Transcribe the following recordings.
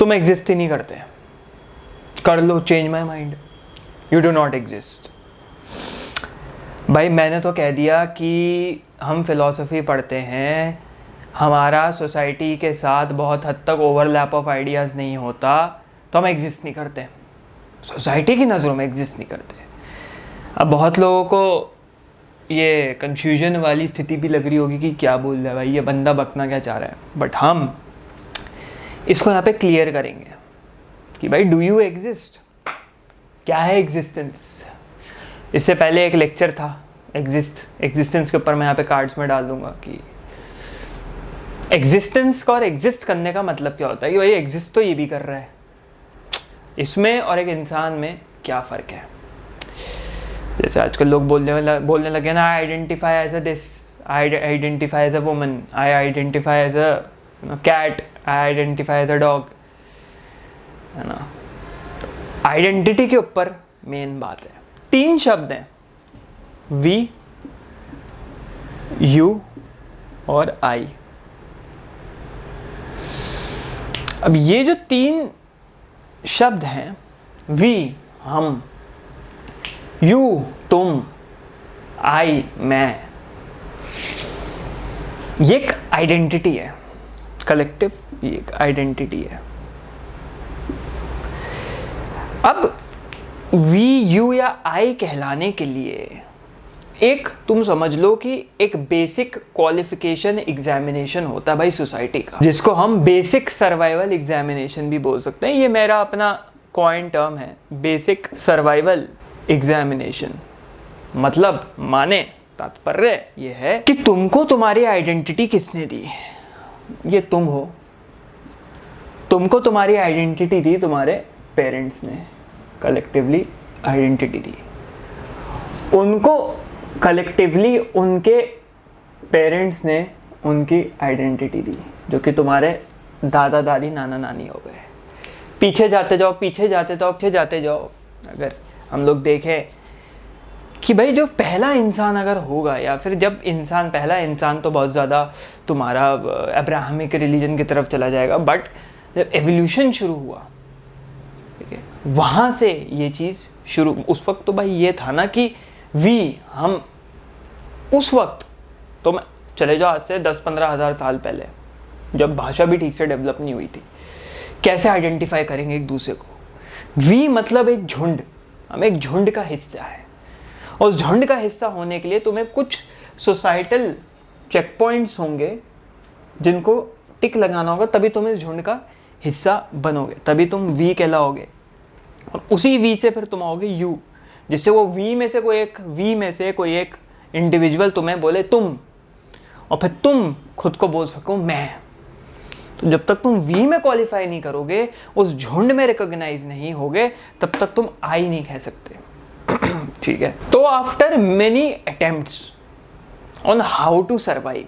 तुम एग्जिस्ट ही नहीं करते, कर लो change my mind, you do not exist. भाई मैंने तो कह दिया कि हम फिलॉसफी पढ़ते हैं, हमारा सोसाइटी के साथ बहुत हद तक ओवरलैप ऑफ आइडियाज़ नहीं होता, तो हम एग्जिस्ट नहीं करते, सोसाइटी की नज़रों में एग्जिस्ट नहीं करते। अब बहुत लोगों को ये कन्फ्यूजन वाली स्थिति भी लग रही होगी कि क्या बोल रहा है भाई, ये बंदा बकना क्या चाह रहा है, बट हम इसको यहाँ पे क्लियर करेंगे कि भाई डू यू एग्जिस्ट, क्या है एग्जिस्टेंस। इससे पहले एक लेक्चर था एग्जिस्टेंस के ऊपर, मैं यहाँ पे कार्ड्स में डाल दूंगा कि एग्जिस्टेंस का और एग्जिस्ट करने का मतलब क्या होता है, कि भाई एग्जिस्ट तो ये भी कर रहा है, इसमें और एक इंसान में क्या फ़र्क है। जैसे आजकल लोग बोलने लगे ना, I identify as a this, I identify as a woman, I identify as a cat, I identify as a dog, है ना। आइडेंटिटी के ऊपर मेन बात है। 3 शब्द हैं, वी, यू और आई। अब ये जो 3 शब्द हैं, वी हम, यू तुम, आई मैं, ये एक आइडेंटिटी है, कलेक्टिव, ये एक आइडेंटिटी है। अब वी, यू या आई कहलाने के लिए एक तुम समझ लो कि एक बेसिक क्वालिफिकेशन एग्जामिनेशन होता है भाई सोसाइटी का, जिसको हम बेसिक सर्वाइवल एग्जामिनेशन भी बोल सकते हैं। ये मेरा अपना कॉइन टर्म है, बेसिक सर्वाइवल एग्जामिनेशन। मतलब माने तात्पर्य ये है कि तुमको तुम्हारी आइडेंटिटी किसने दी, ये तुम हो, तुमको तुम्हारी आइडेंटिटी दी तुम्हारे पेरेंट्स ने, कलेक्टिवली आइडेंटिटी दी, उनको कलेक्टिवली उनके पेरेंट्स ने उनकी आइडेंटिटी दी, जो कि तुम्हारे दादा दादी नाना नानी हो गए। पीछे जाते जाओ, पीछे जाते जाओ, पीछे जाते जाओ। अगर हम लोग देखें कि भाई जो पहला इंसान अगर होगा, या फिर जब इंसान, पहला इंसान तो बहुत ज़्यादा तुम्हारा अब्राहमिक रिलीजन की तरफ चला जाएगा, बट जब एवोल्यूशन शुरू हुआ, ठीक है, वहाँ से ये चीज़ शुरू, उस वक्त तो भाई ये था ना कि वी हम, उस वक्त तो मैं चले जाओ आज से 10-15 हज़ार साल पहले, जब भाषा भी ठीक से डेवलप नहीं हुई थी, कैसे आइडेंटिफाई करेंगे एक दूसरे को। वी मतलब एक झुंड, हम एक झुंड का हिस्सा है, और उस झुंड का हिस्सा होने के लिए तुम्हें कुछ सोसाइटल चेक पॉइंट्स होंगे जिनको टिक लगाना होगा, तभी तुम इस झुंड का हिस्सा बनोगे, तभी तुम वी कहलाओगे। और उसी वी से फिर तुम आओगे यू, जिससे वो वी में से कोई एक इंडिविजुअल तुम्हें बोले तुम, और फिर तुम खुद को बोल सको मैं। तो जब तक तुम वी में क्वालिफाई नहीं करोगे, उस झुंड में रिकॉग्नाइज नहीं होगे, तब तक तुम आई नहीं कह सकते। ठीक है, तो after many attempts on how to survive,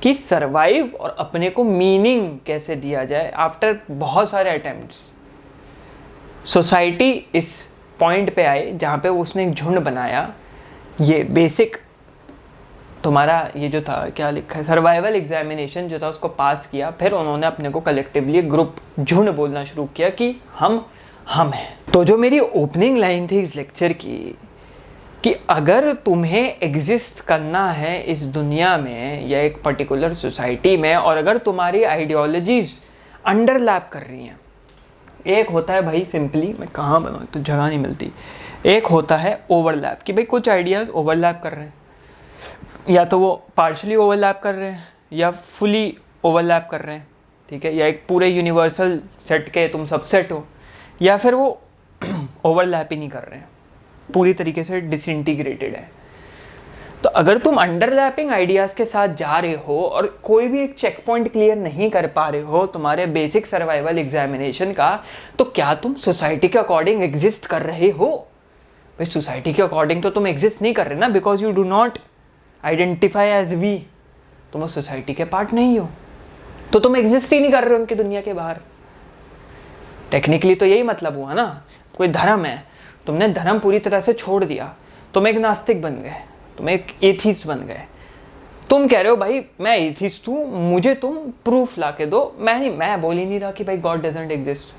कि सर्वाइव और अपने को मीनिंग कैसे दिया जाए, आफ्टर बहुत सारे अटेम्प्ट्स सोसाइटी इस पॉइंट पे आए जहाँ पे उसने एक झुंड बनाया। ये बेसिक तुम्हारा ये जो था, क्या लिखा है, सर्वाइवल एग्जामिनेशन जो था, उसको पास किया। फिर उन्होंने अपने को कलेक्टिवली ग्रुप झुंड बोलना शुरू किया कि हम हैं। तो जो मेरी ओपनिंग लाइन थी इस लेक्चर की, कि अगर तुम्हें एग्जिस्ट करना है इस दुनिया में या एक पर्टिकुलर सोसाइटी में, और अगर तुम्हारी आइडियोलॉजीज अंडरलैप कर रही हैं, एक होता है भाई सिंपली, मैं कहाँ बनाऊँ तो जगह नहीं मिलती, एक होता है ओवरलैप, कि भाई कुछ आइडियाज़ ओवरलैप कर रहे हैं, या तो वो पार्शली ओवरलैप कर रहे हैं या फुली ओवरलैप कर रहे हैं, ठीक है, या एक पूरे यूनिवर्सल सेट के तुम सबसेट हो, या फिर वो ओवरलैप ही नहीं कर रहे हैं, पूरी तरीके से डिसइंटीग्रेटेड है। तो अगर तुम अंडरलैपिंग आइडियाज़ के साथ जा रहे हो और कोई भी एक चेक पॉइंट क्लियर नहीं कर पा रहे हो तुम्हारे बेसिक सर्वाइवल एग्जामिनेशन का, तो क्या तुम सोसाइटी के अकॉर्डिंग एग्जिस्ट कर रहे हो? भाई सोसाइटी के अकॉर्डिंग तो तुम एग्जिस्ट नहीं कर रहे ना, because you do not identify as we. तुम उस सोसाइटी के पार्ट नहीं हो, तो तुम एग्जिस्ट ही नहीं कर रहे हो उनकी दुनिया के बाहर। टेक्निकली तो यही मतलब हुआ ना। कोई धर्म है, तुमने धर्म पूरी तरह से छोड़ दिया, तुम एक नास्तिक बन गए, तुम एक एथीस्ट बन गए, तुम कह रहे हो भाई मैं एथिस्ट हूँ, मुझे तुम प्रूफ ला के दो। मैं बोल ही नहीं रहा कि भाई गॉड डजंट एग्जिस्ट।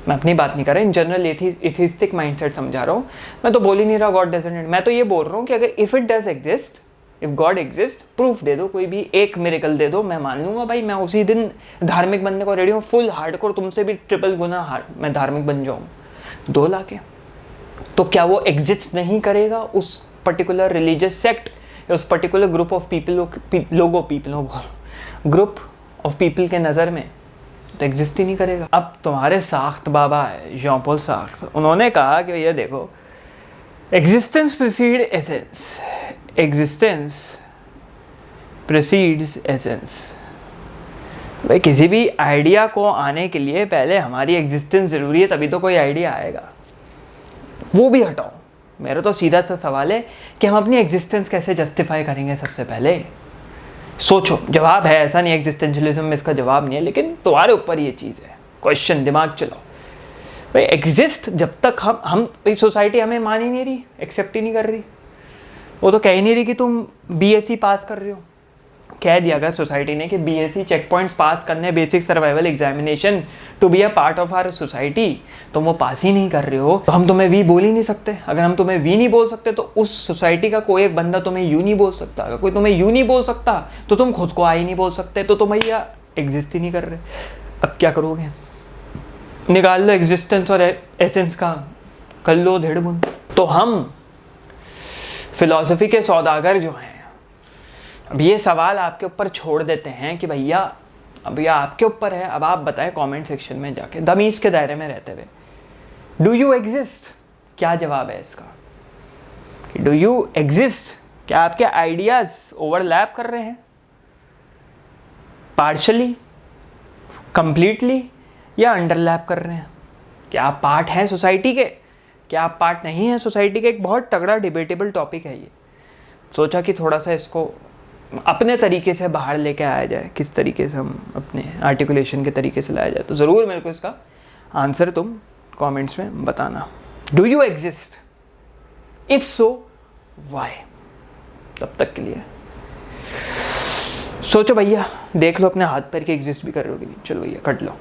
मैं अपनी बात नहीं कर रहा, इन जनरल एथिस्टिक माइंडसेट समझा रहा हूँ। मैं तो बोल ही नहीं रहा गॉड डजंट। मैं तो ये बोल रहा हूँ कि अगर if it does exist, if God exist, proof दे दो, कोई भी एक मिरेकल दे दो, मैं मान लूंगा भाई। मैं उसी दिन धार्मिक बनने को रेडी हूँ, फुल हार्डकोर, तुमसे भी ट्रिपल गुना हार्ड मैं धार्मिक बन जाऊँ 2 लाख के। तो क्या वो एग्जिस्ट नहीं करेगा उस पर्टिकुलर रिलीजियस सेक्ट या उस particular group of group of people के नज़र में? तो एग्जिस्ट ही नहीं करेगा। अब तुम्हारे साख्त बाबा है जॉन पॉल साख्त, उन्होंने कहा कि भैया देखो, existence preceded essence, existence precedes essence. भाई किसी भी आइडिया को आने के लिए पहले हमारी एग्जिस्टेंस ज़रूरी है, तभी तो कोई आइडिया आएगा। वो भी हटाओ, मेरा तो सीधा सा सवाल है कि हम अपनी एग्जिस्टेंस कैसे जस्टिफाई करेंगे। सबसे पहले सोचो, जवाब है, ऐसा नहीं एग्जिस्टेंशलिज्म में इसका जवाब नहीं है, लेकिन तुम्हारे ऊपर ये चीज़ है, क्वेश्चन दिमाग चलाओ। भाई एग्जिस्ट जब तक हम सोसाइटी हमें मान ही नहीं रही, एक्सेप्ट ही नहीं कर रही, वो तो कह ही नहीं रही कि तुम बीएससी पास कर रहे हो। कह दिया गया सोसाइटी ने कि बीएससी चेक पॉइंट्स पास करने, basic survival examination to be a part of our society, तुम वो पास ही नहीं कर रहे हो, तो हम तुम्हें वी बोल ही नहीं सकते। अगर हम तुम्हें वी नहीं बोल सकते तो उस सोसाइटी का कोई एक बंदा तुम्हें यू नहीं बोल सकता। अगर कोई तुम्हें यू नहीं बोल सकता तो तुम खुद को आ ही नहीं बोल सकते, तो तुम भैया एग्जिस्ट ही नहीं कर रहे। अब क्या करोगे? निकाल लो एग्जिस्टेंस और एसेंस का, कर लो धेड़ बुन। तो हम फिलॉसफी के सौदागर जो हैं, अब ये सवाल आपके ऊपर छोड़ देते हैं कि भैया अब ये आपके ऊपर है। अब आप बताएं कमेंट सेक्शन में जाके, दमीज के दायरे में रहते हुए, डू यू एग्जिस्ट? क्या जवाब है इसका? Do you exist? क्या आपके आइडियाज ओवरलैप कर रहे हैं पार्शली, कंप्लीटली, या अंडरलैप कर रहे हैं? क्या आप पार्ट हैं सोसाइटी के, क्या आप पार्ट नहीं हैं सोसाइटी के? एक बहुत तगड़ा डिबेटेबल टॉपिक है ये। सोचा कि थोड़ा सा इसको अपने तरीके से बाहर लेके आया जाए, किस तरीके से हम अपने आर्टिकुलेशन के तरीके से लाया जाए। तो ज़रूर मेरे को इसका आंसर तुम कमेंट्स में बताना। Do you exist? If so why? तब तक के लिए सोचो भैया, देख लो अपने हाथ पैर के एग्जिस्ट भी कर रहे हो कि नहीं। चलो भैया कट लो।